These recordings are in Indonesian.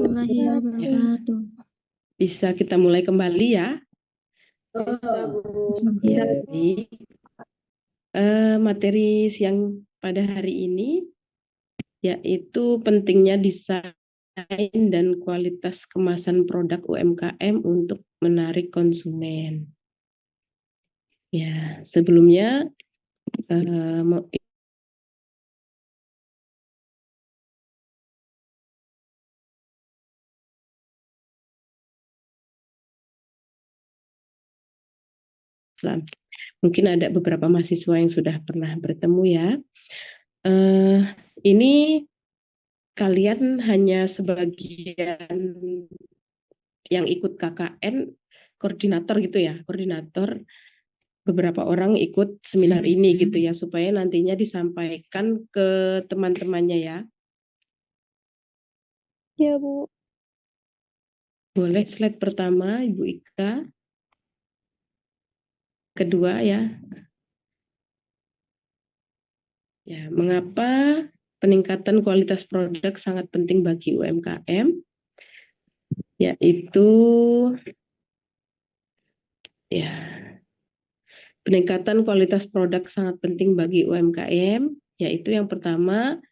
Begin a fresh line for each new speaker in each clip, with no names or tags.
warahmatullahi wabarakatuh.
Bisa kita mulai kembali ya.
Bisa, Bu.
Ya, baik. Materi siang pada hari ini yaitu pentingnya desain dan kualitas kemasan produk UMKM untuk menarik konsumen. Ya, sebelumnya mungkin ada beberapa mahasiswa yang sudah pernah bertemu ya. Ini kalian hanya sebagian yang ikut KKN, koordinator gitu ya, koordinator beberapa orang ikut seminar ini gitu ya, supaya nantinya disampaikan ke teman-temannya ya.
Ya, Bu.
Boleh slide pertama, Ibu Ika. Kedua ya. Ya, mengapa peningkatan kualitas produk sangat penting bagi UMKM? Yaitu ya, peningkatan kualitas produk sangat penting bagi UMKM, yaitu yang pertama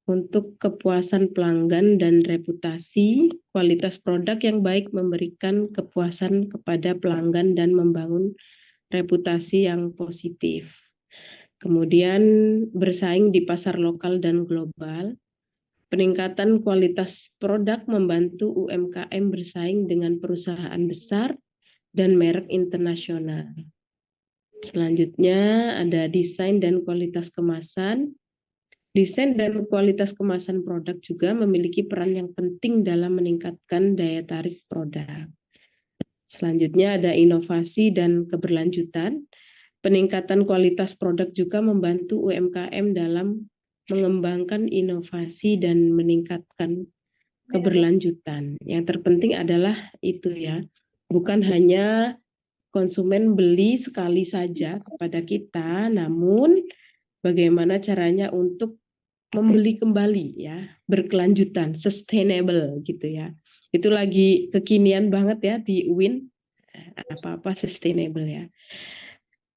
untuk kepuasan pelanggan dan reputasi. Kualitas produk yang baik memberikan kepuasan kepada pelanggan dan membangun reputasi yang positif. Kemudian bersaing di pasar lokal dan global. Peningkatan kualitas produk membantu UMKM bersaing dengan perusahaan besar dan merek internasional. Selanjutnya ada desain dan kualitas kemasan. Desain dan kualitas kemasan produk juga memiliki peran yang penting dalam meningkatkan daya tarik produk. Selanjutnya ada inovasi dan keberlanjutan. Peningkatan kualitas produk juga membantu UMKM dalam mengembangkan inovasi dan meningkatkan keberlanjutan. Yang terpenting adalah itu ya, bukan hanya konsumen beli sekali saja kepada kita, namun bagaimana caranya untuk membeli kembali ya, berkelanjutan, sustainable gitu ya. Itu lagi kekinian banget ya di UIN, apa-apa sustainable ya.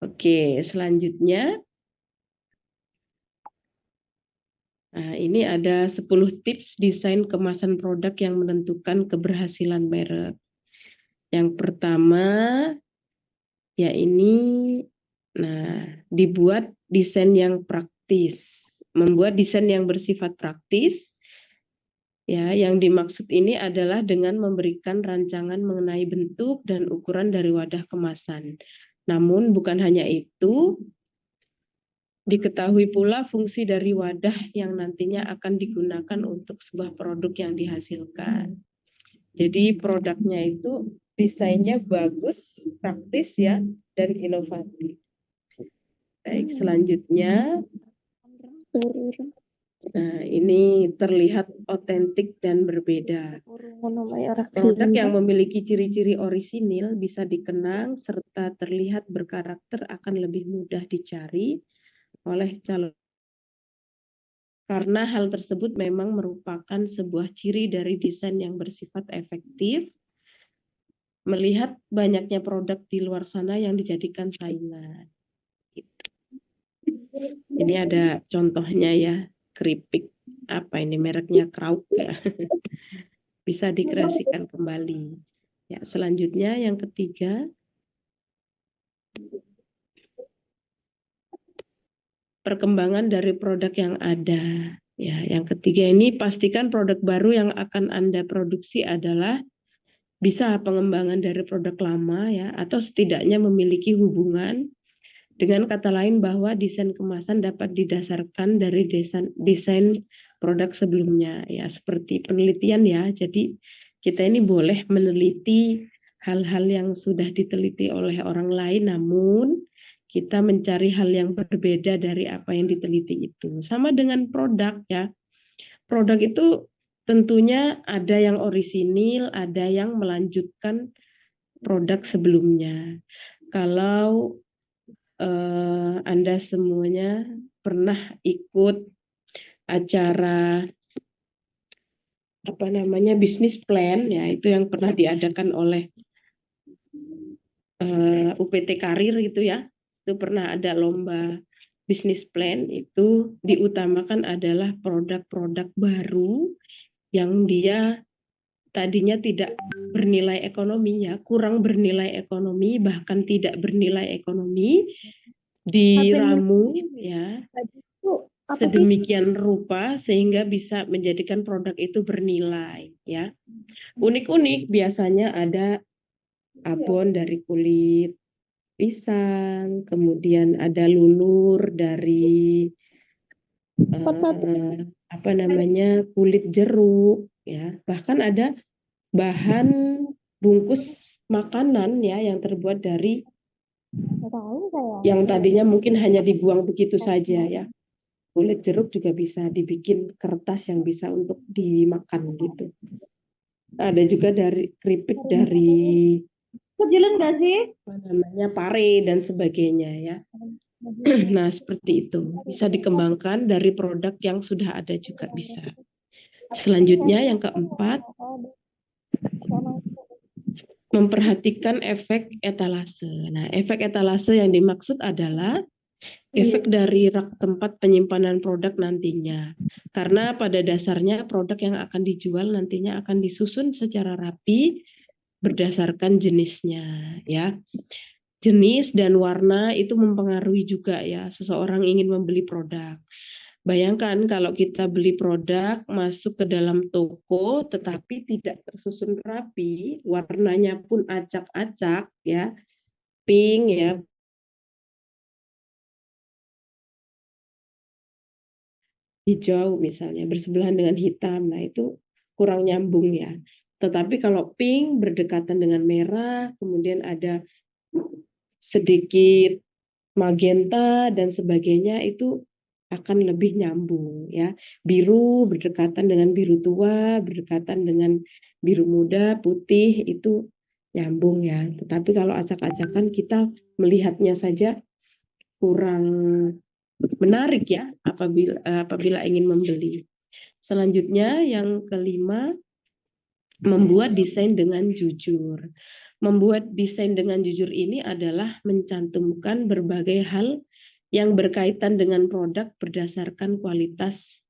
Oke, selanjutnya ini ada 10 tips desain kemasan produk yang menentukan keberhasilan merek. Yang pertama ya ini dibuat desain yang praktis. Membuat desain yang bersifat praktis. Ya, yang dimaksud ini adalah dengan memberikan rancangan mengenai bentuk dan ukuran dari wadah kemasan. Namun bukan hanya itu, diketahui pula fungsi dari wadah yang nantinya akan digunakan untuk sebuah produk yang dihasilkan. Jadi produknya itu desainnya bagus, praktis ya, dan inovatif. Baik, selanjutnya ini terlihat otentik dan berbeda. Produk yang memiliki ciri-ciri orisinil bisa dikenang serta terlihat berkarakter akan lebih mudah dicari oleh calon. Karena hal tersebut memang merupakan sebuah ciri dari desain yang bersifat efektif. Melihat banyaknya produk di luar sana yang dijadikan saingan. Ini ada contohnya ya, keripik. Apa ini mereknya Krauk ya. Bisa dikreasikan kembali. Ya, selanjutnya yang ketiga, perkembangan dari produk yang ada. Ya, yang ketiga ini pastikan produk baru yang akan Anda produksi adalah bisa pengembangan dari produk lama ya, atau setidaknya memiliki hubungan. Dengan kata lain bahwa desain kemasan dapat didasarkan dari desain produk sebelumnya ya, seperti penelitian ya. Jadi kita ini boleh meneliti hal-hal yang sudah diteliti oleh orang lain, namun kita mencari hal yang berbeda dari apa yang diteliti itu. Sama dengan produk ya. Produk itu tentunya ada yang orisinil, ada yang melanjutkan produk sebelumnya. Kalau Anda semuanya pernah ikut acara bisnis plan ya, itu yang pernah diadakan oleh UPT Karir itu ya. Itu pernah ada lomba bisnis plan, itu diutamakan adalah produk-produk baru yang dia tadinya tidak bernilai ekonomi ya, kurang bernilai ekonomi, bahkan tidak bernilai ekonomi, diramu ya
Itu apa sih?
sedemikian rupa sehingga bisa menjadikan produk itu bernilai ya. Unik-unik biasanya ada abon dari kulit pisang, kemudian ada lulur dari kulit jeruk ya. Bahkan ada bahan bungkus makanan ya yang terbuat dari yang tadinya mungkin hanya dibuang begitu saja ya. Kulit jeruk juga bisa dibikin kertas yang bisa untuk dimakan gitu. Ada juga dari keripik dari
Kecilan nggak sih?
pare dan sebagainya ya. Nah, seperti itu. Bisa dikembangkan dari produk yang sudah ada juga bisa. Selanjutnya yang keempat, memperhatikan efek etalase. Nah, efek etalase yang dimaksud adalah efek dari rak tempat penyimpanan produk nantinya. Karena pada dasarnya produk yang akan dijual nantinya akan disusun secara rapi berdasarkan jenisnya ya. Jenis dan warna itu mempengaruhi juga ya seseorang ingin membeli produk. Bayangkan kalau kita beli produk masuk ke dalam toko tetapi tidak tersusun rapi, warnanya pun acak-acak ya, pink ya, hijau misalnya bersebelahan dengan hitam. Nah, itu kurang nyambung ya. Tetapi kalau pink berdekatan dengan merah, kemudian ada sedikit magenta dan sebagainya, itu akan lebih nyambung ya. Biru berdekatan dengan biru tua, berdekatan dengan biru muda, putih, itu nyambung ya. Tetapi kalau acak-acakan kita melihatnya saja kurang menarik ya apabila ingin membeli. Selanjutnya yang kelima, membuat desain dengan jujur. Membuat desain dengan jujur ini adalah mencantumkan berbagai hal yang berkaitan dengan produk berdasarkan kualitas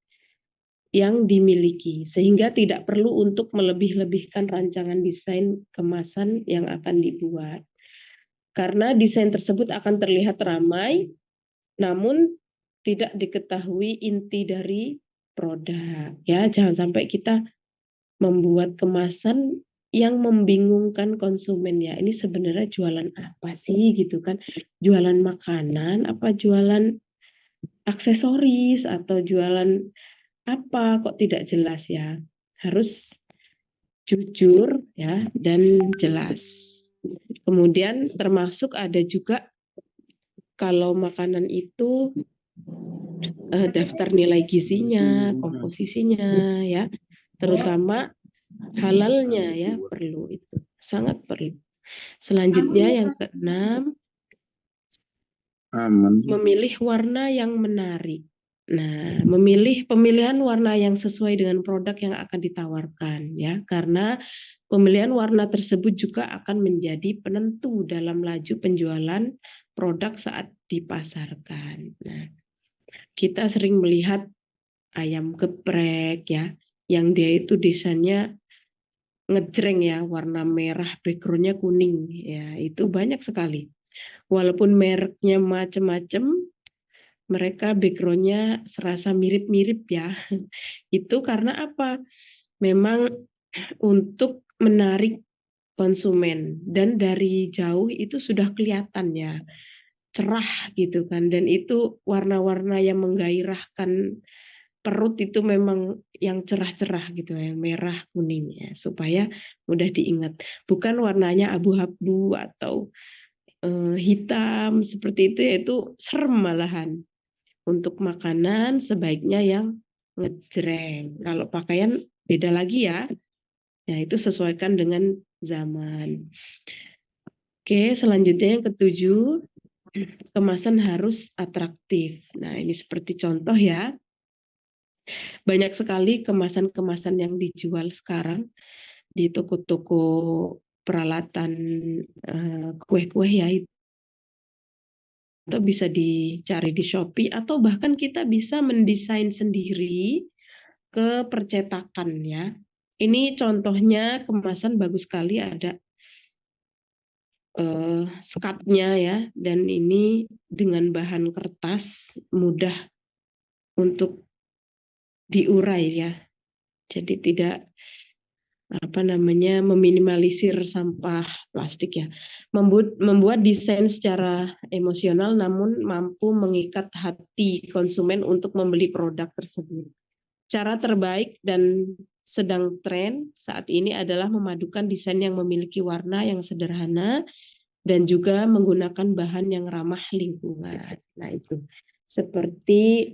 yang dimiliki, sehingga tidak perlu untuk melebih-lebihkan rancangan desain kemasan yang akan dibuat. Karena desain tersebut akan terlihat ramai, namun tidak diketahui inti dari produk. Ya, jangan sampai kita membuat kemasan yang membingungkan konsumen ya. Ini sebenarnya jualan apa sih gitu kan? Jualan makanan apa jualan aksesoris atau jualan apa, kok tidak jelas ya. Harus jujur ya dan jelas. Kemudian termasuk ada juga kalau makanan itu daftar nilai gizinya, komposisinya ya, terutama halalnya ya, perlu itu, sangat perlu. Selanjutnya yang keenam, memilih warna yang menarik. Nah, pemilihan warna yang sesuai dengan produk yang akan ditawarkan ya, karena pemilihan warna tersebut juga akan menjadi penentu dalam laju penjualan produk saat dipasarkan. Nah, kita sering melihat ayam geprek ya, yang dia itu desainnya ngejreng ya, warna merah, backgroundnya kuning ya, itu banyak sekali. Walaupun mereknya macam-macam, mereka backgroundnya serasa mirip-mirip ya. Itu karena apa? Memang untuk menarik konsumen, dan dari jauh itu sudah kelihatan ya, cerah gitu kan, dan itu warna-warna yang menggairahkan perut itu memang yang cerah-cerah gitu, yang merah kuning ya, supaya mudah diingat. Bukan warnanya abu-abu atau hitam seperti itu, yaitu serem malahan. Untuk makanan sebaiknya yang ngejreng. Kalau pakaian beda lagi ya. Ya, itu sesuaikan dengan zaman. Oke, selanjutnya yang ketujuh, kemasan harus atraktif. Nah, ini seperti contoh ya. Banyak sekali kemasan-kemasan yang dijual sekarang di toko-toko peralatan kue-kue ya, itu bisa dicari di Shopee atau bahkan kita bisa mendesain sendiri ke percetakan ya. Ini contohnya kemasan bagus sekali, ada skatnya ya, dan ini dengan bahan kertas mudah untuk diurai ya. Jadi tidak meminimalisir sampah plastik ya. Membuat desain secara emosional namun mampu mengikat hati konsumen untuk membeli produk tersebut. Cara terbaik dan sedang tren saat ini adalah memadukan desain yang memiliki warna yang sederhana dan juga menggunakan bahan yang ramah lingkungan. Nah, itu seperti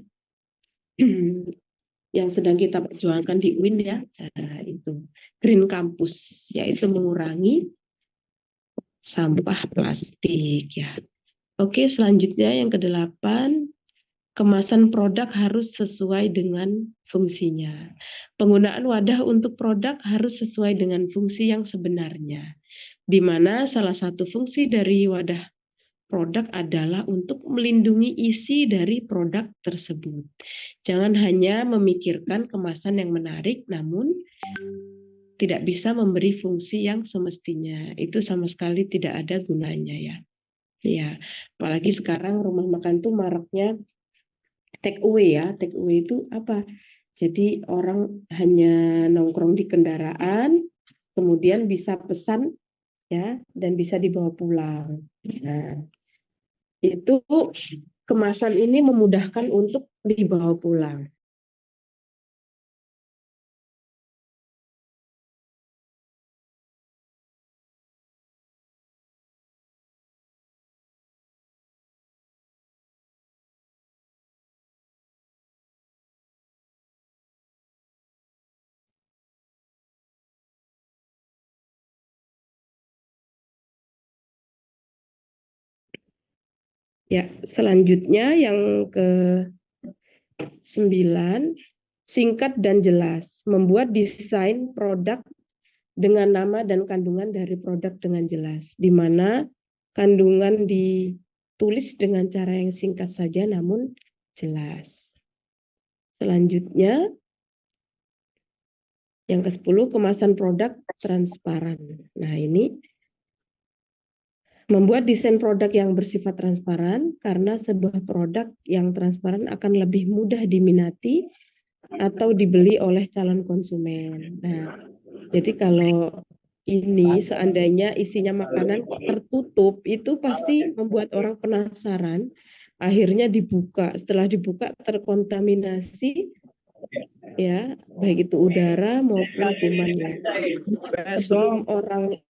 yang sedang kita perjuangkan di UIN ya, itu Green Campus, yaitu mengurangi sampah plastik ya. Oke, selanjutnya yang kedelapan, kemasan produk harus sesuai dengan fungsinya. Penggunaan wadah untuk produk harus sesuai dengan fungsi yang sebenarnya, di mana salah satu fungsi dari wadah produk adalah untuk melindungi isi dari produk tersebut. Jangan hanya memikirkan kemasan yang menarik, namun tidak bisa memberi fungsi yang semestinya. Itu sama sekali tidak ada gunanya ya. Ya, apalagi sekarang rumah makan tuh maraknya take away ya. Take away itu apa? Jadi orang hanya nongkrong di kendaraan, kemudian bisa pesan ya, dan bisa dibawa pulang. Nah, itu kemasan ini memudahkan untuk dibawa pulang. Ya, selanjutnya yang ke-9, singkat dan jelas. Membuat desain produk dengan nama dan kandungan dari produk dengan jelas, di mana kandungan ditulis dengan cara yang singkat saja namun jelas. Selanjutnya, yang ke-10, kemasan produk transparan. Nah, ini membuat desain produk yang bersifat transparan, karena sebuah produk yang transparan akan lebih mudah diminati atau dibeli oleh calon konsumen. Nah, jadi kalau ini seandainya isinya makanan kok tertutup, itu pasti membuat orang penasaran, akhirnya dibuka. Setelah dibuka terkontaminasi ya, baik itu udara maupun kumannya. Sebelum orang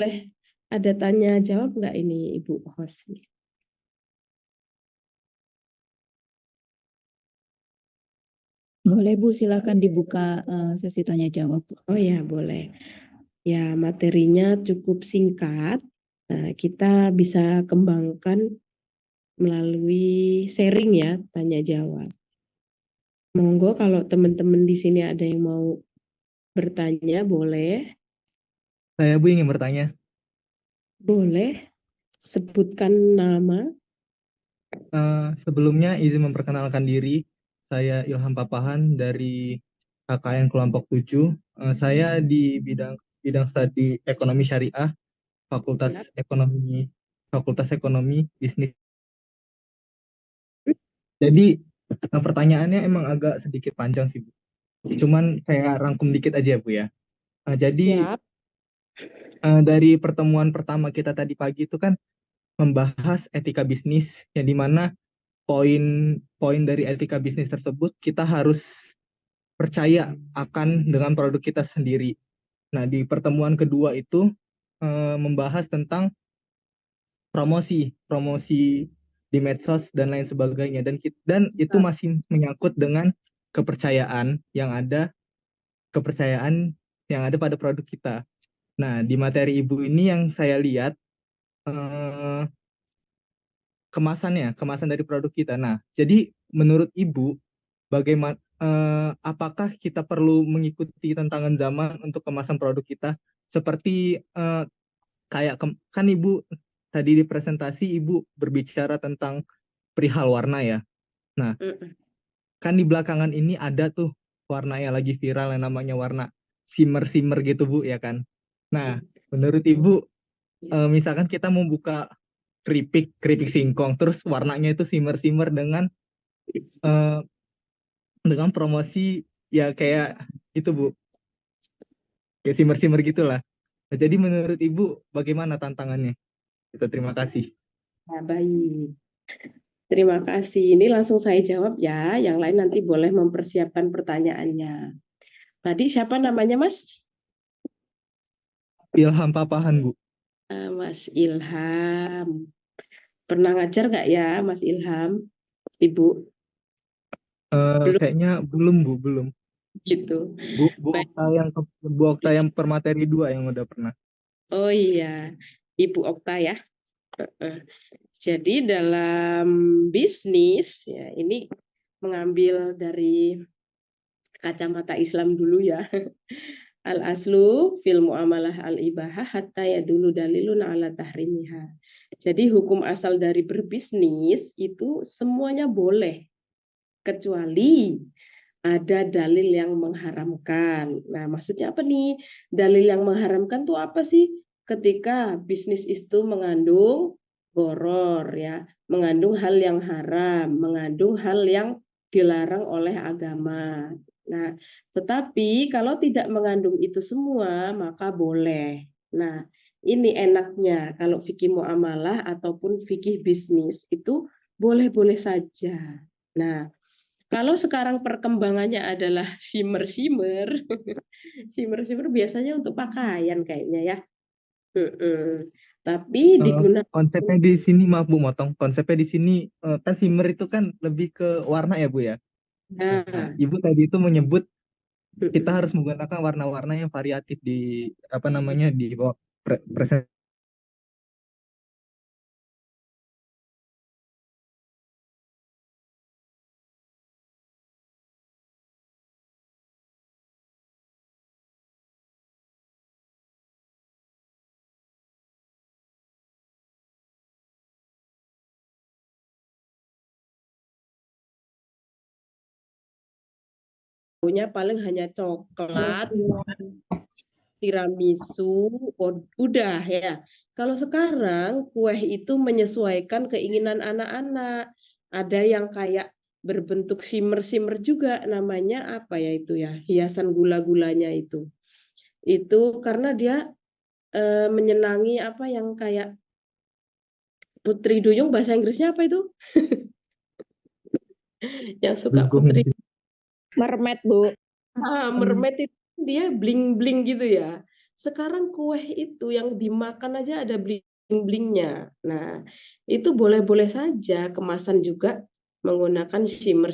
boleh ada tanya jawab nggak ini Ibu host?
Boleh Bu, silakan dibuka sesi tanya jawab.
Oh ya, boleh. Ya, materinya cukup singkat. Nah, kita bisa kembangkan melalui sharing ya, tanya jawab. Monggo kalau teman-teman di sini ada yang mau bertanya, boleh.
Saya Bu ingin bertanya.
Boleh. Sebutkan nama.
Sebelumnya izin memperkenalkan diri. Saya Ilham Papahan dari KKN kelompok 7. Saya di bidang studi ekonomi syariah, Fakultas Ekonomi Bisnis. Jadi pertanyaannya emang agak sedikit panjang sih Bu. Cuman saya rangkum dikit aja Bu ya. Jadi
Siap.
dari pertemuan pertama kita tadi pagi itu kan membahas etika bisnis, yang dimana poin dari etika bisnis tersebut kita harus percaya akan dengan produk kita sendiri. Nah, di pertemuan kedua itu membahas tentang promosi di medsos dan lain sebagainya, dan itu masih menyangkut dengan kepercayaan yang ada pada produk kita. Nah, di materi Ibu ini yang saya lihat eh, kemasan dari produk kita. Nah, jadi menurut Ibu bagaimana apakah kita perlu mengikuti tantangan zaman untuk kemasan produk kita seperti kan Ibu tadi di presentasi Ibu berbicara tentang perihal warna ya. Nah,
Mm-mm.
kan di belakangan ini ada tuh warna yang lagi viral yang namanya warna shimmer gitu Bu ya kan. Nah, menurut Ibu misalkan kita mau buka keripik singkong terus warnanya itu shimmer eh, dengan promosi ya kayak itu Bu, kayak shimmer gitulah. Nah, jadi menurut Ibu bagaimana tantangannya? Itu terima kasih.
Nah, baik. Terima kasih. Ini langsung saya jawab ya. Yang lain nanti boleh mempersiapkan pertanyaannya. Tadi siapa namanya, Mas?
Ilham Papahan Bu.
Mas Ilham. Pernah ngajar nggak ya, Mas Ilham? Ibu? Belum
Kayaknya belum Bu, belum.
gitu.
Bu
Baik.
Okta yang per materi 2 yang udah pernah.
Oh iya, Ibu Okta ya. Jadi dalam bisnis ya ini mengambil dari kacamata Islam dulu ya. Al aslu fil muamalah al ibahah hatta yadulu dalilun ala tahrimiha. Jadi hukum asal dari berbisnis itu semuanya boleh kecuali ada dalil yang mengharamkan. Nah, maksudnya apa nih? Dalil yang mengharamkan tuh apa sih? Ketika bisnis itu mengandung goror ya, mengandung hal yang haram, mengandung hal yang dilarang oleh agama. Nah, tetapi kalau tidak mengandung itu semua, maka boleh. Nah, ini enaknya kalau fikih muamalah ataupun fikih bisnis itu boleh-boleh saja. Nah, kalau sekarang perkembangannya adalah shimmer biasanya untuk pakaian kayaknya ya. Tapi digunakan
Konsepnya di sini maaf Bu motong. Konsepnya di sini kan shimmer itu kan lebih ke warna ya Bu ya. Nah, Ibu tadi itu menyebut kita harus menggunakan warna-warna yang variatif di apa namanya di bawah presentasi.
punya paling hanya coklat, tiramisu, udah ya. Kalau sekarang kue itu menyesuaikan keinginan anak-anak. Ada yang kayak berbentuk shimmer juga namanya apa ya itu ya, hiasan gula-gulanya itu. Itu karena dia menyenangi apa yang kayak Putri Duyung bahasa Inggrisnya apa itu? Yang suka Putri
Mermaid, Bu.
mermaid itu dia bling-bling gitu ya. Sekarang kue itu yang dimakan aja ada bling-blingnya. Nah, itu boleh-boleh saja kemasan juga menggunakan shimmer,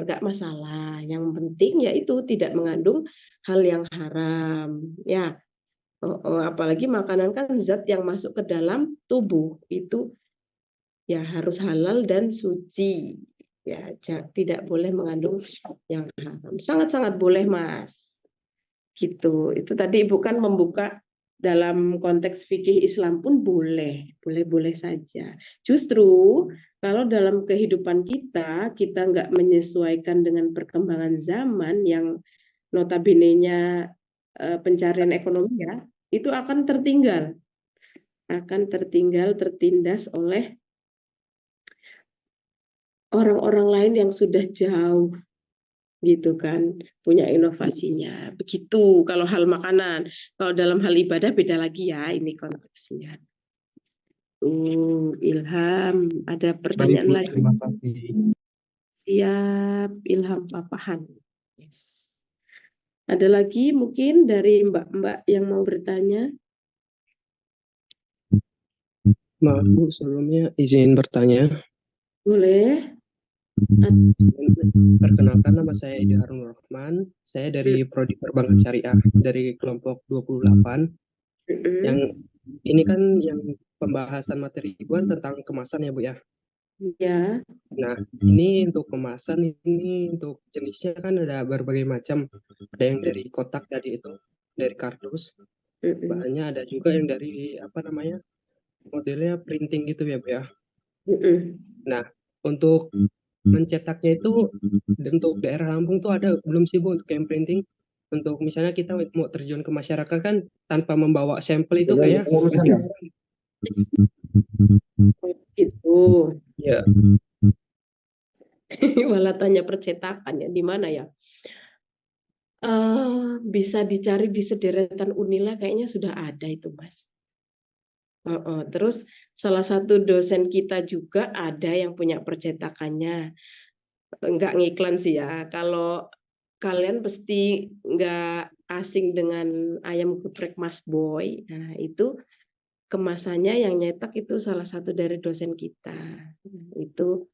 nggak masalah. Yang penting ya itu tidak mengandung hal yang haram. Ya, apalagi makanan kan zat yang masuk ke dalam tubuh itu ya harus halal dan suci. Ya, tidak boleh mengandung yang haram. Sangat-sangat boleh, Mas. Gitu. Itu tadi Ibu kan membuka dalam konteks fikih Islam pun boleh saja. Justru kalau dalam kehidupan kita nggak menyesuaikan dengan perkembangan zaman yang notabene-nya pencarian ekonomi ya, itu akan tertindas oleh orang-orang lain yang sudah jauh gitu kan, punya inovasinya. Begitu kalau hal makanan. Kalau dalam hal ibadah beda lagi ya ini konteksnya. Ilham, ada
Baik
pertanyaan
Bu,
lagi?
terima kasih.
Siap, Ilham Papahan. Yes. Ada lagi mungkin dari mbak-mbak yang mau bertanya?
Maaf Bu, sebelumnya izin bertanya.
Boleh.
Perkenalkan, nama saya Edi Harun Rahman. Saya dari Prodi Perbankan Syariah dari kelompok 28. Yang ini kan yang pembahasan materi Ibuan tentang kemasan ya Bu ya.
Ya.
Nah, ini untuk kemasan ini untuk jenisnya kan ada berbagai macam. Ada yang dari kotak tadi itu, dari kardus. Bahannya ada juga yang dari modelnya printing gitu ya Bu ya. Nah, untuk mencetaknya itu untuk daerah Lampung tuh ada belum sih Bu untuk yang printing? Untuk misalnya kita mau terjun ke masyarakat kan tanpa membawa sampel itu kayak
Gitu.
ya.
Malah tanya percetakan ya, di mana ya? Bisa dicari di sederetan Unila kayaknya sudah ada itu, Mas. Terus salah satu dosen kita juga ada yang punya percetakannya. Enggak ngiklan sih ya. Kalau kalian pasti nggak asing dengan ayam geprek Mas Boy. Nah, itu kemasannya yang nyetak itu salah satu dari dosen kita. Itu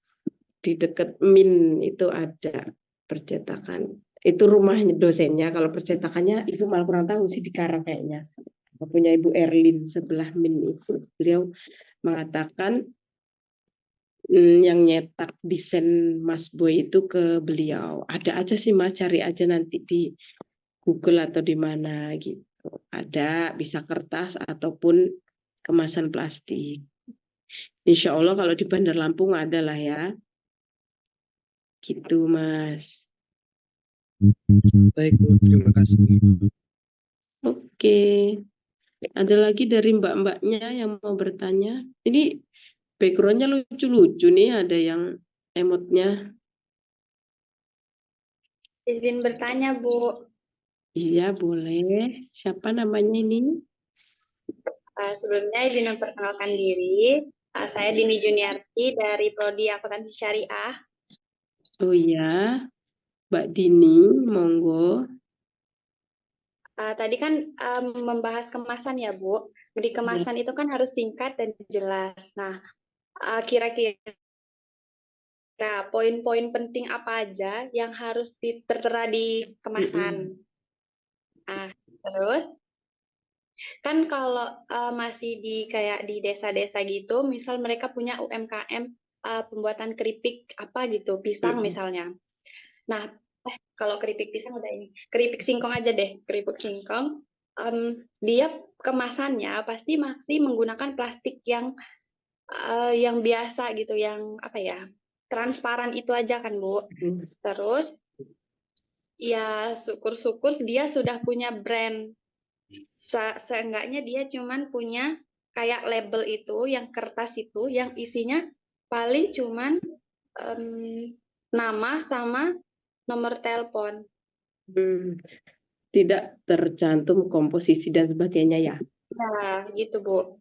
di dekat Min itu ada percetakan. Itu rumahnya dosennya. Kalau percetakannya Ibu malah kurang tahu sih di Karang kayaknya. Punya Ibu Erlin sebelah Min itu. Beliau mengatakan yang nyetak desain Mas Boy itu ke beliau. Ada aja sih Mas, cari aja nanti di Google atau di mana gitu. Ada, bisa kertas ataupun kemasan plastik. Insya Allah kalau di Bandar Lampung ada lah ya. Gitu Mas.
Baik Bu, terima kasih.
Oke. Ada lagi dari mbak-mbaknya yang mau bertanya? Ini backgroundnya lucu-lucu nih, ada yang emotnya.
Izin bertanya, Bu.
Iya, boleh. Siapa namanya ini?
Sebelumnya izin memperkenalkan diri. Saya Dini Juniarti dari Prodi Akuntansi Syariah.
Oh iya, Mbak Dini, monggo.
Tadi kan membahas kemasan ya, Bu. Di kemasan itu kan harus singkat dan jelas. Nah, kira-kira poin-poin penting apa aja yang harus tertera di kemasan? Terus kan kalau masih kayak di desa-desa gitu, misal mereka punya UMKM pembuatan keripik apa gitu, pisang misalnya. Nah, kalau keripik pisang udah ini, keripik singkong aja deh, keripik singkong. Dia kemasannya pasti masih menggunakan plastik yang biasa gitu, yang apa ya, transparan itu aja kan Bu. Terus ya syukur-syukur dia sudah punya brand. Seenggaknya dia cuman punya kayak label itu, yang kertas itu, yang isinya paling cuman nama sama nomor telepon.
Tidak tercantum komposisi dan sebagainya ya?
Ya, gitu Bu.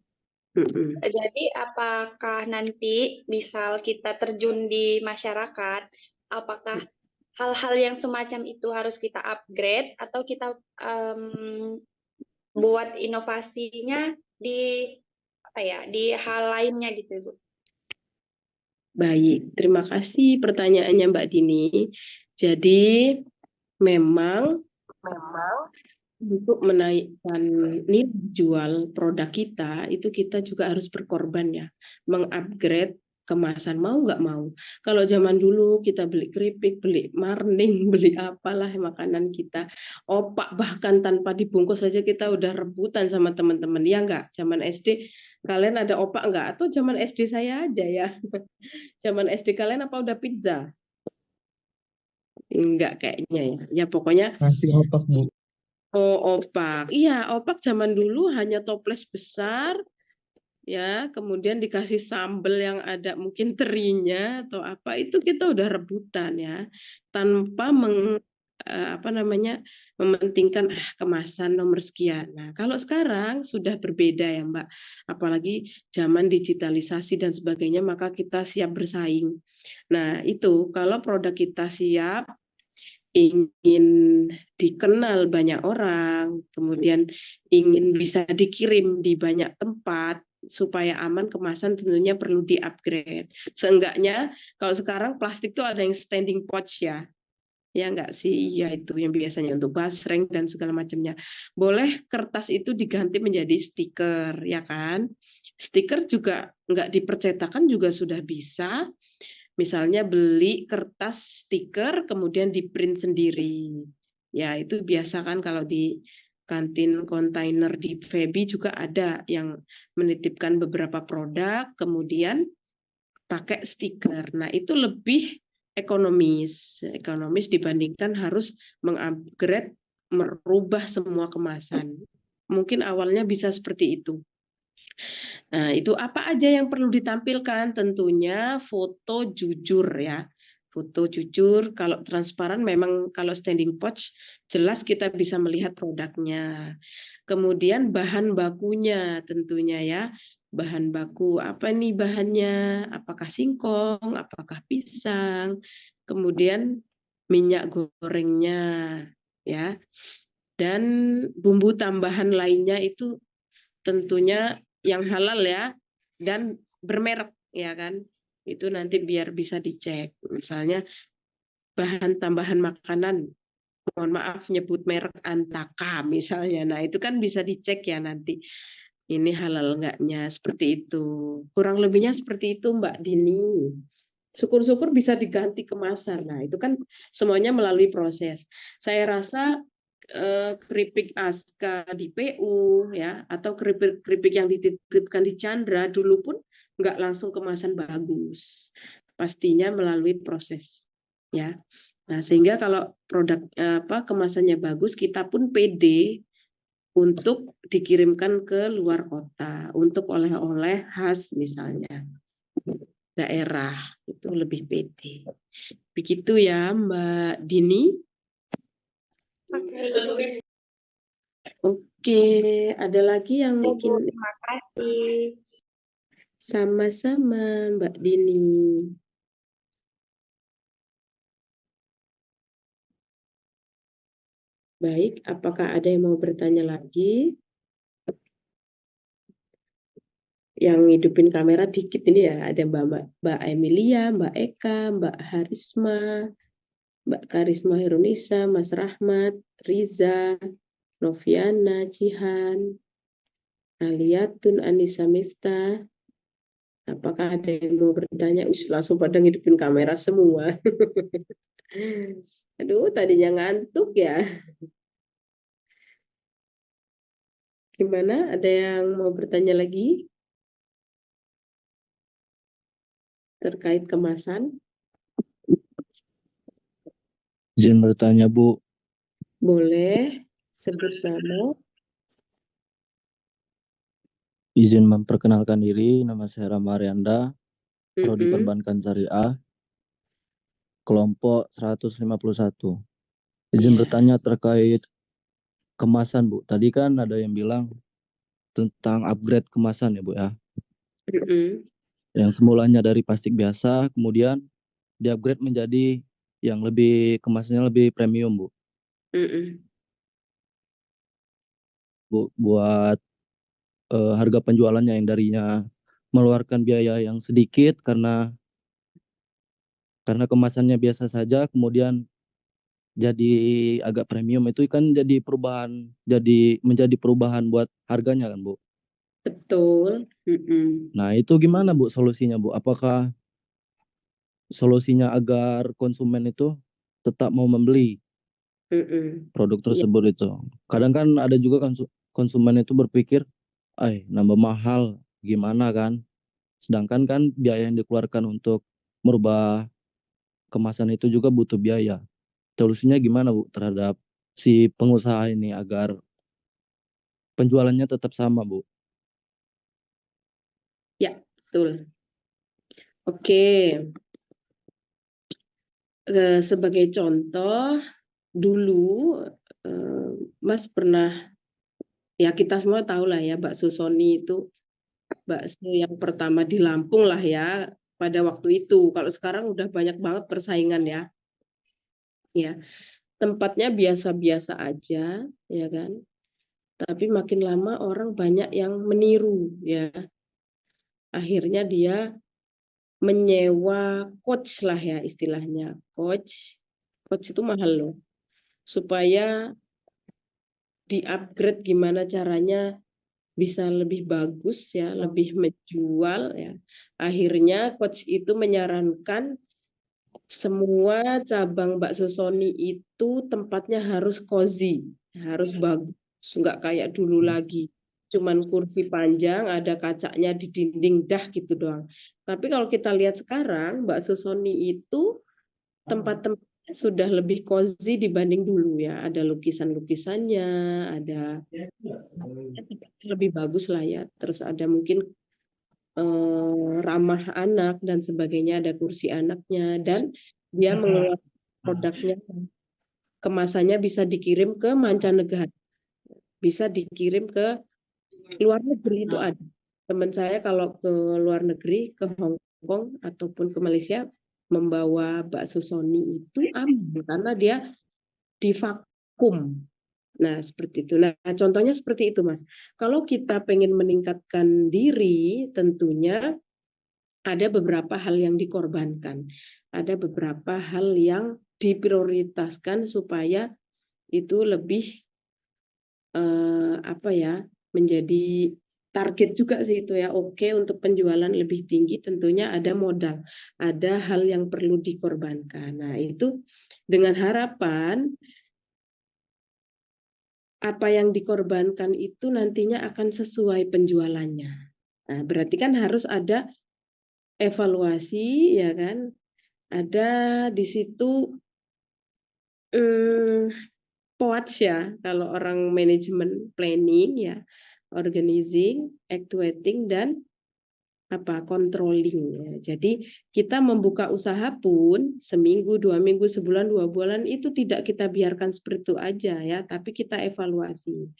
Jadi apakah nanti misal kita terjun di masyarakat, apakah hal-hal yang semacam itu harus kita upgrade atau kita buat inovasinya di hal lainnya gitu Bu?
Baik, terima kasih pertanyaannya Mbak Dini. Jadi memang untuk menaikkan nilai jual produk kita itu kita juga harus berkorban ya, mengupgrade kemasan, mau nggak mau. Kalau zaman dulu kita beli keripik, beli marning, beli apalah makanan kita, opak bahkan tanpa dibungkus saja kita udah rebutan sama teman-teman, ya nggak? Zaman SD kalian ada opak nggak? Atau zaman SD saya aja ya? Zaman SD kalian apa udah pizza? Enggak kayaknya ya. Ya pokoknya
Masih opak Bu.
opak. Iya, opak zaman dulu hanya toples besar ya, kemudian dikasih sambal yang ada mungkin terinya atau apa, itu kita udah rebutan ya, tanpa mementingkan kemasan nomor sekian. Nah, kalau sekarang sudah berbeda ya Mbak, apalagi zaman digitalisasi dan sebagainya, maka kita siap bersaing. Nah, itu kalau produk kita siap, ingin dikenal banyak orang, kemudian ingin bisa dikirim di banyak tempat, supaya aman kemasan tentunya perlu di-upgrade. Seenggaknya kalau sekarang plastik tuh ada yang standing pouch ya. Ya enggak sih, ya itu yang biasanya untuk basreng dan segala macamnya. Boleh kertas itu diganti menjadi stiker, ya kan? Stiker juga enggak dipercetakan juga sudah bisa. Misalnya beli kertas stiker kemudian di print sendiri. Ya itu biasa kan kalau di kantin kontainer di Febi juga ada yang menitipkan beberapa produk kemudian pakai stiker. Nah itu lebih ekonomis dibandingkan harus mengupgrade, merubah semua kemasan. Mungkin awalnya bisa seperti itu. Nah, itu apa aja yang perlu ditampilkan? Tentunya foto jujur ya. Foto jujur, kalau transparan memang kalau standing pouch jelas kita bisa melihat produknya. Kemudian bahan bakunya tentunya ya. Bahan baku apa nih bahannya? Apakah singkong, apakah pisang? Kemudian minyak gorengnya ya. Dan bumbu tambahan lainnya itu tentunya yang halal ya dan bermerek ya kan. Itu nanti biar bisa dicek. Misalnya bahan tambahan makanan, mohon maaf nyebut merek Antaka misalnya. Nah, itu kan bisa dicek ya nanti. Ini halal enggaknya seperti itu. Kurang lebihnya seperti itu Mbak Dini. Syukur-syukur bisa diganti kemasan. Nah, itu kan semuanya melalui proses. Saya rasa keripik Aska di PU ya atau keripik yang dititipkan di Chandra dulu pun nggak langsung kemasan bagus. Pastinya melalui proses ya. Nah, sehingga kalau produk kemasannya bagus, kita pun pede untuk dikirimkan ke luar kota untuk oleh-oleh khas misalnya daerah itu lebih pede. Begitu ya Mbak Dini.
Oke.
Oke, ada lagi yang
Bu,
mungkin
terima kasih.
sama-sama Mbak Dini. Baik, apakah ada yang mau bertanya lagi? Yang hidupin kamera dikit ini ya, ada Mbak Emilia, Mbak Eka, Mbak Harisma, Mbak Karisma Hirunisa, Mas Rahmat, Riza, Noviana, Jihan, Aliatun, Anissa Miftah. Apakah ada yang mau bertanya? Langsung pada ngidupin kamera semua. Aduh, tadinya ngantuk ya. Gimana? Ada yang mau bertanya lagi? Terkait kemasan?
Izin bertanya, Bu.
Boleh. Sebut nama.
Izin memperkenalkan diri, nama saya Rama Arianda, Prodi Perbankan Syariah, kelompok 151. Izin bertanya terkait kemasan, Bu. Tadi kan ada yang bilang tentang upgrade kemasan ya, Bu ya. Yang semulanya dari plastik biasa, kemudian di-upgrade menjadi yang lebih kemasannya lebih premium, Bu. Bu, buat harga penjualannya yang darinya mengeluarkan biaya yang sedikit karena kemasannya biasa saja, kemudian jadi agak premium, itu kan jadi menjadi perubahan buat harganya kan, Bu.
Betul.
Nah, itu gimana, Bu, solusinya, Bu? Apakah solusinya agar konsumen itu tetap mau membeli produk tersebut itu? Kadang kan ada juga konsumen itu berpikir, nambah mahal, gimana kan? Sedangkan kan biaya yang dikeluarkan untuk merubah kemasan itu juga butuh biaya. Solusinya gimana, Bu, terhadap si pengusaha ini agar penjualannya tetap sama, Bu?
Ya, betul. Oke. Sebagai contoh, dulu Mas pernah, ya kita semua tahu lah ya, bakso Sony itu bakso yang pertama di Lampung lah ya pada waktu itu. Kalau sekarang udah banyak banget persaingan ya. Ya, tempatnya biasa-biasa aja, ya kan. Tapi makin lama orang banyak yang meniru ya. akhirnya dia menyewa coach lah ya istilahnya. Coach itu mahal loh. Supaya di-upgrade gimana caranya bisa lebih bagus ya, lebih menjual ya. Akhirnya coach itu menyarankan semua cabang bakso Sony itu tempatnya harus cozy, harus bagus, nggak kayak dulu lagi. Cuman kursi panjang, ada kacanya di dinding, dah gitu doang. Tapi kalau kita lihat sekarang, bakso Sony itu tempat-tempatnya sudah lebih cozy dibanding dulu ya. Ada lukisan-lukisannya, ada lebih bagus lah ya. Terus ada mungkin ramah anak dan sebagainya, ada kursi anaknya, dan dia mengeluarkan produknya, kemasannya bisa dikirim ke mancanegara, bisa dikirim ke luar negeri. Itu ada teman saya kalau ke luar negeri, ke Hong Kong ataupun ke Malaysia, membawa bakso Sony itu aman karena dia divakum. Nah, seperti itu. Nah, contohnya seperti itu, Mas. Kalau kita pengen meningkatkan diri, tentunya ada beberapa hal yang dikorbankan. Ada beberapa hal yang diprioritaskan supaya itu lebih menjadi target juga sih itu ya. Oke, untuk penjualan lebih tinggi tentunya ada modal, ada hal yang perlu dikorbankan. Nah, itu dengan harapan apa yang dikorbankan itu nantinya akan sesuai penjualannya. Nah, berarti kan harus ada evaluasi ya kan, ada di situ POAC ya, kalau orang manajemen planning ya, organizing, actuating, dan controlling ya. Jadi kita membuka usaha pun seminggu, 2 minggu, sebulan, 2 bulan itu tidak kita biarkan seperti itu aja ya, tapi kita evaluasi.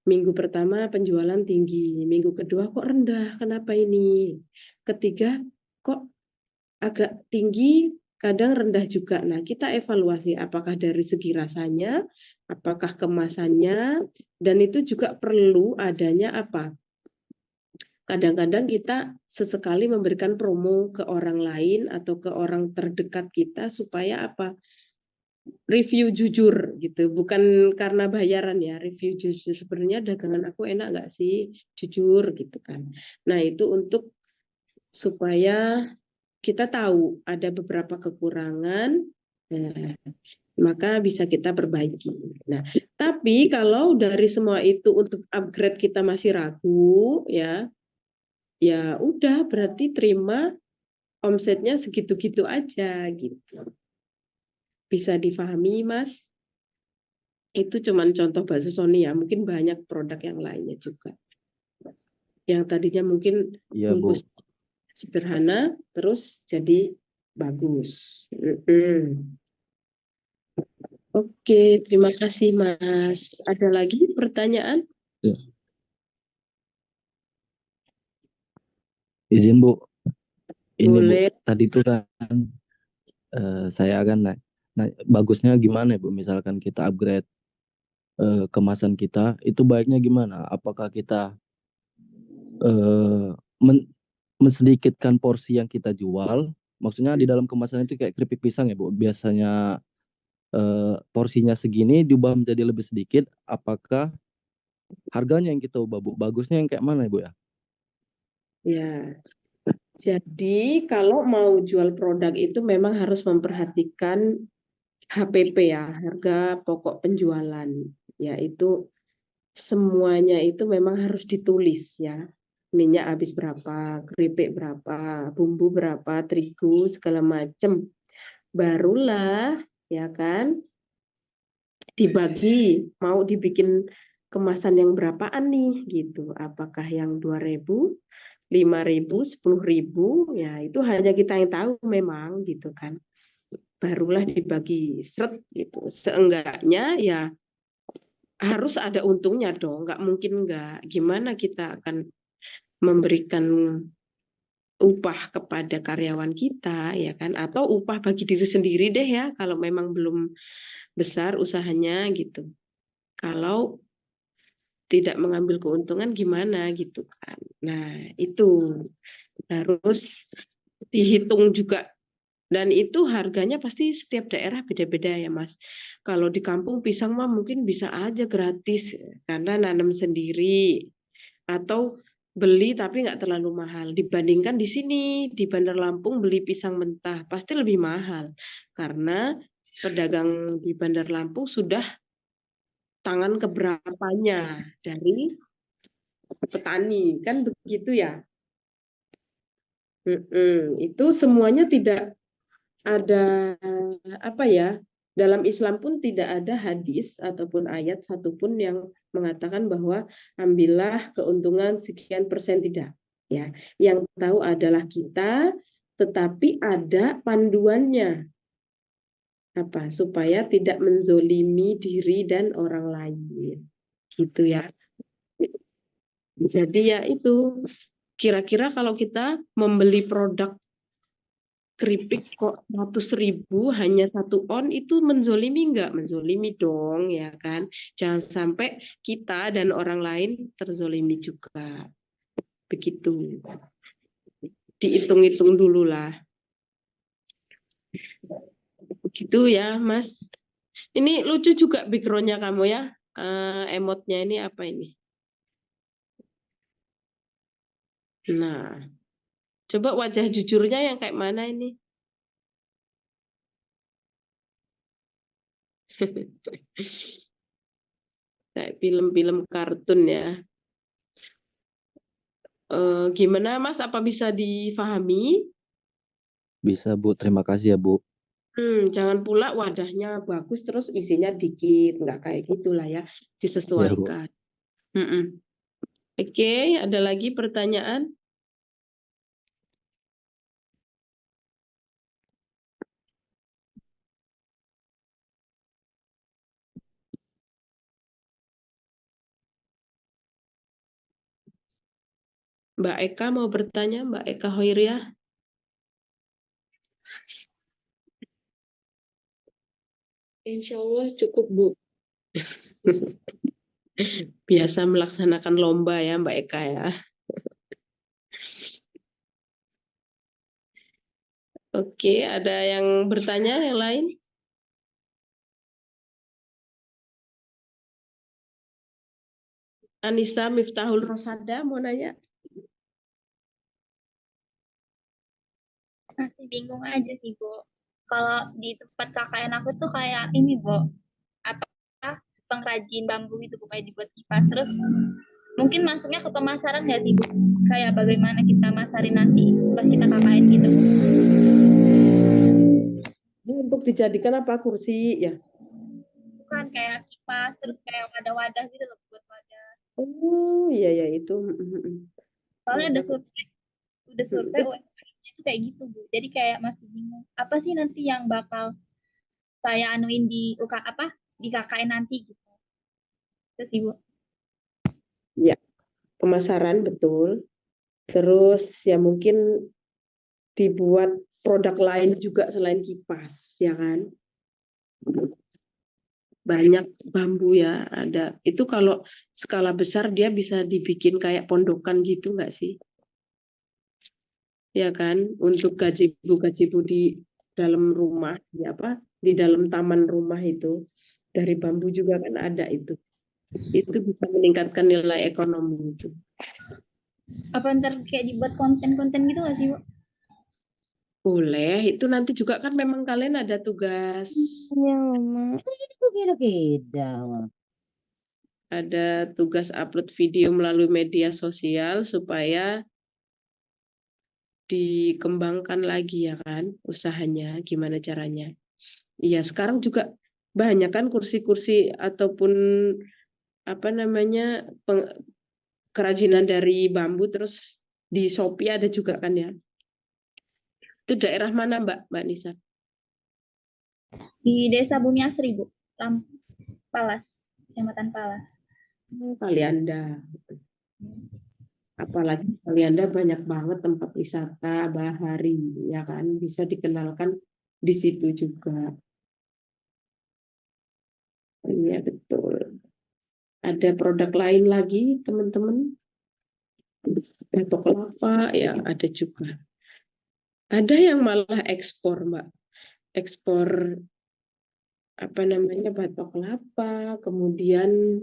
Minggu pertama penjualan tinggi, minggu kedua kok rendah, kenapa ini? Ketiga kok agak tinggi, kadang rendah juga. Nah, kita evaluasi apakah dari segi rasanya, apakah kemasannya, dan itu juga perlu adanya kadang-kadang kita sesekali memberikan promo ke orang lain atau ke orang terdekat kita supaya review jujur gitu, bukan karena bayaran ya, review jujur, sebenarnya dagangan aku enak nggak sih, jujur gitu kan. Nah, itu untuk supaya kita tahu ada beberapa kekurangan, maka bisa kita perbaiki. Nah, tapi kalau dari semua itu untuk upgrade kita masih ragu ya udah berarti terima omsetnya segitu-gitu aja gitu. Bisa difahami, Mas? Itu cuman contoh bakso Sony ya, mungkin banyak produk yang lainnya juga. Yang tadinya mungkin bungkus sederhana terus jadi bagus. Oke, terima kasih Mas. Ada lagi pertanyaan?
Ya. Izin Bu, ini
Boleh.
Bu, tadi tuh kan saya akan bagusnya gimana Bu, misalkan kita upgrade kemasan kita, itu baiknya gimana? Apakah kita mensedikitkan porsi yang kita jual? Maksudnya di dalam kemasan itu kayak keripik pisang ya Bu, biasanya porsinya segini diubah menjadi lebih sedikit, apakah harganya yang kita ubah Bu? Bagusnya yang kayak mana Bu ya?
Ya, jadi kalau mau jual produk itu memang harus memperhatikan HPP ya, harga pokok penjualan. Yaitu semuanya itu memang harus ditulis ya. Minyak habis berapa, keripik berapa, bumbu berapa, terigu segala macam. Barulah ya kan dibagi, mau dibikin kemasan yang berapaan nih gitu. Apakah yang 2.000, 5.000, 10.000, ya itu hanya kita yang tahu memang gitu kan. Barulah dibagi seret gitu. Seenggaknya ya harus ada untungnya dong, nggak mungkin nggak. Gimana kita akan memberikan upah kepada karyawan kita ya kan, atau upah bagi diri sendiri deh ya kalau memang belum besar usahanya gitu. Kalau tidak mengambil keuntungan gimana gitu kan. Nah, itu harus dihitung juga. Dan itu harganya pasti setiap daerah beda-beda ya Mas. Kalau di kampung pisang mah mungkin bisa aja gratis karena nanam sendiri. Atau beli tapi nggak terlalu mahal. Dibandingkan di sini, di Bandar Lampung beli pisang mentah pasti lebih mahal. Karena pedagang di Bandar Lampung sudah tangan keberapanya dari petani. Kan begitu ya. Itu semuanya tidak ada apa ya, dalam Islam pun tidak ada hadis ataupun ayat satupun yang mengatakan bahwa ambillah keuntungan sekian persen, tidak ya. Yang tahu adalah kita, tetapi ada panduannya apa supaya tidak menzolimi diri dan orang lain gitu ya. Jadi ya itu, kira-kira kalau kita membeli produk keripik kok 100.000 hanya 1 on, itu menzolimi nggak? Menzolimi dong ya kan. Jangan sampai kita dan orang lain terzolimi juga. Begitu. Dihitung-hitung dulu lah. Begitu ya Mas. Ini lucu juga backgroundnya kamu ya. Emotnya ini apa ini? Nah, coba wajah jujurnya yang kayak mana ini? Kayak film-film kartun ya. Gimana Mas? Apa bisa difahami?
Bisa Bu, terima kasih ya Bu.
Jangan pula wadahnya bagus terus isinya dikit, nggak kayak gitulah ya.
Ya Bu.
Disesuaikan. Oke, ada lagi pertanyaan? Mbak Eka mau bertanya, Mbak Eka Hoiriah?
Insya Allah cukup, Bu.
Biasa melaksanakan lomba ya Mbak Eka ya. Oke, ada yang bertanya yang lain? Anissa Miftahul Rosada mau nanya?
Masih bingung aja sih, Bu. Kalau di tempat KKN aku tuh kayak ini, Bu. Apa pengrajin bambu itu Bu, kayak dibuat kipas. Terus mungkin masuknya ke pemasaran nggak sih, Bu? Kayak bagaimana kita masarin nanti pas kita KKN gitu.
Ini untuk dijadikan apa, kursi ya?
Bukan kayak kipas, terus kayak wadah-wadah gitu loh, buat wadah.
Oh, iya ya itu.
Soalnya udah survei UMKM-nya itu kayak gitu, Bu. Jadi kayak masih bingung. Apa sih nanti yang bakal saya anuin di di KKN nanti gitu. Terus Ibu.
Ya, pemasaran betul. Terus ya mungkin dibuat produk lain juga selain kipas, ya kan? Banyak bambu ya ada. Itu kalau skala besar dia bisa dibikin kayak pondokan gitu nggak sih? Ya kan? Untuk gazebo di dalam rumah, ya apa? Di dalam taman rumah itu dari bambu juga kan ada itu. Itu bisa meningkatkan nilai ekonomi itu.
Apa ntar kayak dibuat konten-konten gitu nggak sih, Bu?
Boleh, itu nanti juga kan memang kalian ada tugas.
Ya, Mama.
Ada tugas upload video melalui media sosial supaya dikembangkan lagi ya kan usahanya, gimana caranya. Iya, sekarang juga banyak kan kursi-kursi ataupun apa namanya kerajinan dari bambu terus di Shopee ada juga kan ya. Itu daerah mana Mbak Nisa?
Di Desa Bumi Asri, Bu. Palas, Kecamatan Palas.
Kalianda. Apalagi Kalianda banyak banget tempat wisata bahari ya kan, bisa dikenalkan di situ juga. Iya betul. Ada produk lain lagi, teman-teman? Batok kelapa, ya ada juga. Ada yang malah ekspor, Mbak. Ekspor apa namanya, batok kelapa, kemudian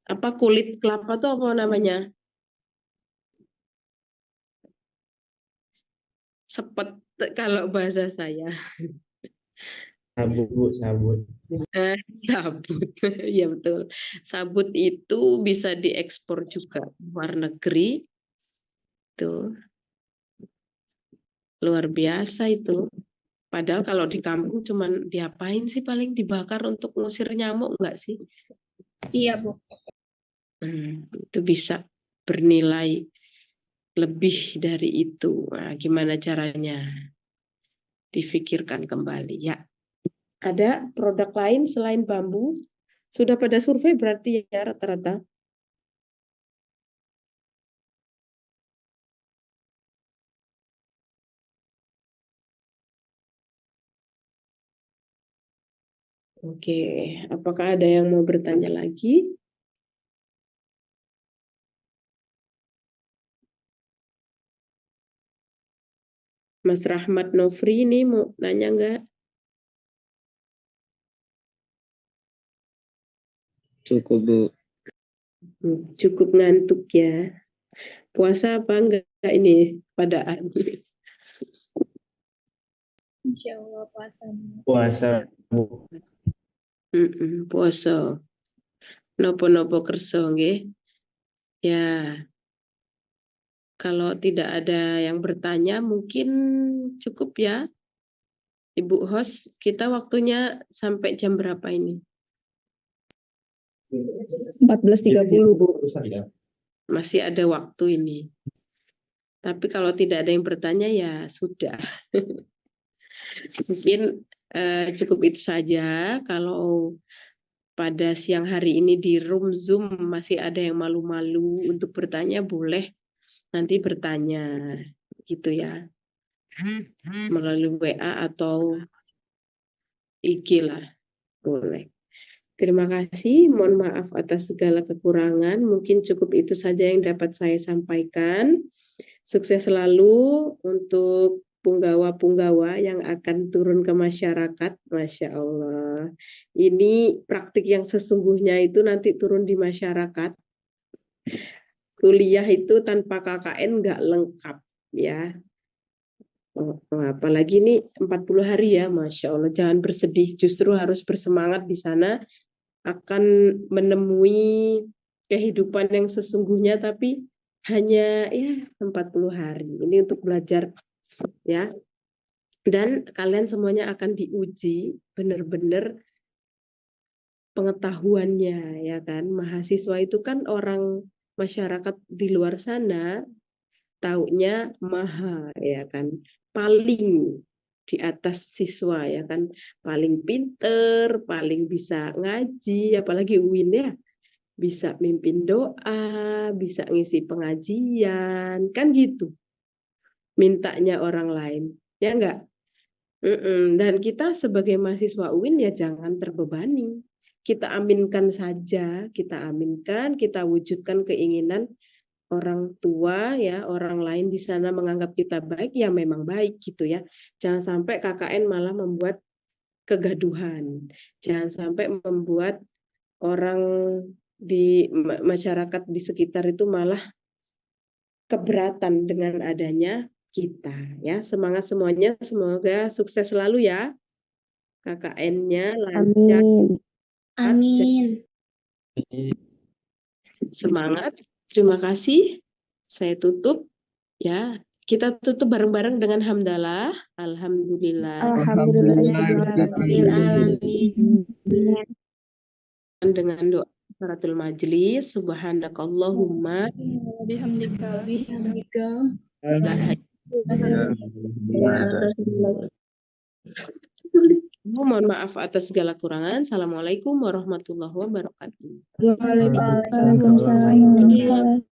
apa, kulit kelapa tuh apa namanya? Sepet kalau bahasa saya.
Sabut.
Sabut. Ya betul. Sabut itu bisa diekspor juga luar negeri. Tuh. Luar biasa itu. Padahal kalau di kampung cuman diapain sih, paling dibakar untuk ngusir nyamuk enggak sih?
Iya, Bu.
Itu bisa bernilai lebih dari itu. Nah, gimana caranya? Difikirkan kembali ya. Ada produk lain selain bambu? Sudah pada survei berarti ya rata-rata? Oke, apakah ada yang mau bertanya lagi? Mas Rahmat Nofri ini mau nanya nggak?
Cukup, Bu.
Cukup ngantuk ya. Puasa apa enggak ini padaan?
Insya Allah puasa.
Puasa, Bu.
Puasa. Nopo-nopo kerso nggih. Ya. Kalau tidak ada yang bertanya mungkin cukup ya. Ibu host, kita waktunya sampai jam berapa ini?
14.30, Bu.
Masih ada waktu ini. Tapi kalau tidak ada yang bertanya ya sudah. Mungkin cukup itu saja. Kalau pada siang hari ini di room Zoom masih ada yang malu-malu untuk bertanya, boleh nanti bertanya gitu ya. Melalui WA atau IG lah. Boleh. Terima kasih, mohon maaf atas segala kekurangan. Mungkin cukup itu saja yang dapat saya sampaikan. Sukses selalu untuk punggawa-punggawa yang akan turun ke masyarakat. Masya Allah. Ini praktik yang sesungguhnya itu nanti turun di masyarakat. Kuliah itu tanpa KKN nggak lengkap ya. Apalagi ini 40 hari ya, Masya Allah. Jangan bersedih, justru harus bersemangat di sana. Akan menemui kehidupan yang sesungguhnya, tapi hanya ya 40 hari. Ini untuk belajar ya. Dan kalian semuanya akan diuji benar-benar pengetahuannya ya kan. Mahasiswa itu kan orang masyarakat di luar sana taunya maha ya kan. Paling di atas siswa ya kan, paling pinter, paling bisa ngaji, apalagi UIN ya, bisa mimpin doa, bisa ngisi pengajian, kan gitu mintanya orang lain, ya enggak? Dan kita sebagai mahasiswa UIN ya jangan terbebani, kita aminkan saja, kita aminkan, kita wujudkan keinginan orang tua ya, orang lain di sana menganggap kita baik, ya memang baik gitu ya. Jangan sampai KKN malah membuat kegaduhan. Jangan sampai membuat orang di masyarakat di sekitar itu malah keberatan dengan adanya kita ya. Semangat semuanya, semoga sukses selalu ya. KKN-nya lancar.
Amin.
Semangat. Terima kasih. Saya tutup ya. Kita tutup bareng-bareng dengan hamdalah. Alhamdulillah. Dengan doa kafaratul majlis. Subhanakallahumma
Bihamdika.
Mohon maaf atas segala kekurangan. Assalamualaikum warahmatullahi wabarakatuh.
Waalaikumsalam.